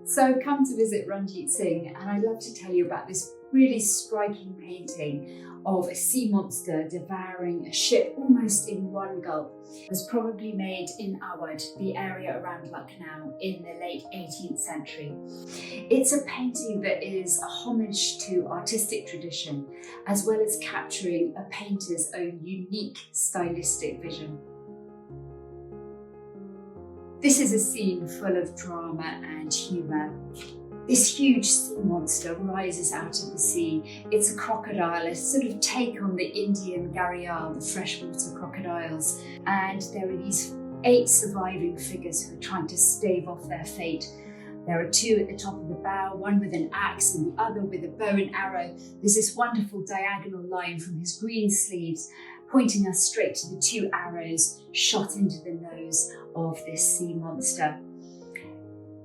So I've come to visit Ranjit Singh, and I'd love to tell you about this really striking painting of a sea monster devouring a ship almost in one gulp. It was probably made in Awadh, the area around Lucknow, in the late 18th century. It's a painting that is a homage to artistic tradition, as well as capturing a painter's own unique stylistic vision. This is a scene full of drama and humour. This huge sea monster rises out of the sea. It's a crocodile, a sort of take on the Indian gharial, the freshwater crocodiles. And there are these 8 surviving figures who are trying to stave off their fate. There are 2 at the top of the bow, one with an axe and the other with a bow and arrow. There's this wonderful diagonal line from his green sleeves, pointing us straight to the 2 arrows shot into the nose of this sea monster.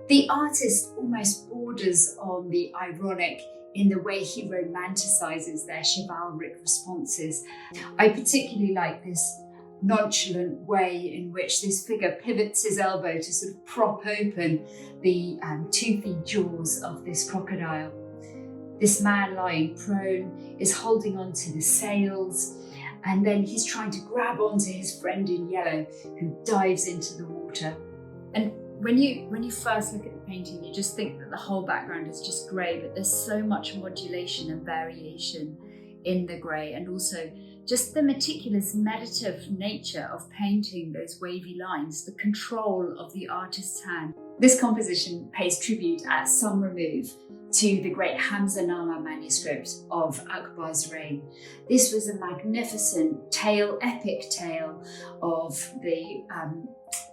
The artist almost borders on the ironic in the way he romanticizes their chivalric responses. I particularly like this nonchalant way in which this figure pivots his elbow to sort of prop open the toothy jaws of this crocodile. This man lying prone is holding onto the sails, and then he's trying to grab onto his friend in yellow who dives into the water. And when you first look at the painting, you just think that the whole background is just grey, but there's so much modulation and variation in the grey, and also just the meticulous meditative nature of painting those wavy lines, the control of the artist's hand. This composition pays tribute at some remove to the great Hamzanama manuscript of Akbar's reign. This was a magnificent epic tale of the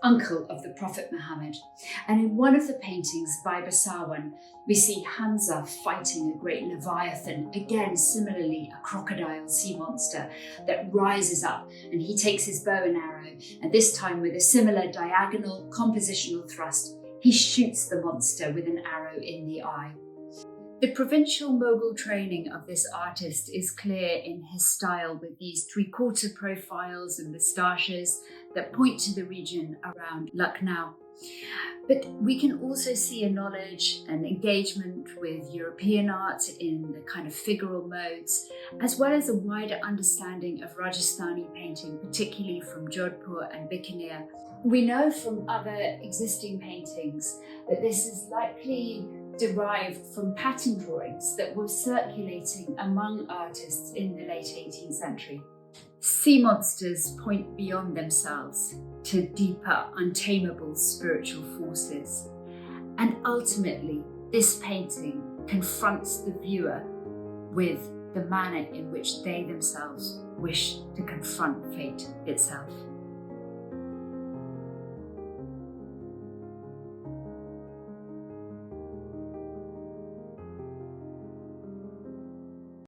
uncle of the Prophet Muhammad. And in one of the paintings by Basawan, we see Hamza fighting a great leviathan, again similarly a crocodile sea monster that rises up, and he takes his bow and arrow, and this time with a similar diagonal compositional thrust, he shoots the monster with an arrow in the eye. The provincial Mughal training of this artist is clear in his style, with these 3/4 profiles and moustaches that point to the region around Lucknow. But we can also see a knowledge and engagement with European art in the kind of figural modes, as well as a wider understanding of Rajasthani painting, particularly from Jodhpur and Bikaner. We know from other existing paintings that this is likely derived from pattern drawings that were circulating among artists in the late 18th century. Sea monsters point beyond themselves to deeper, untamable spiritual forces. And ultimately, this painting confronts the viewer with the manner in which they themselves wish to confront fate itself.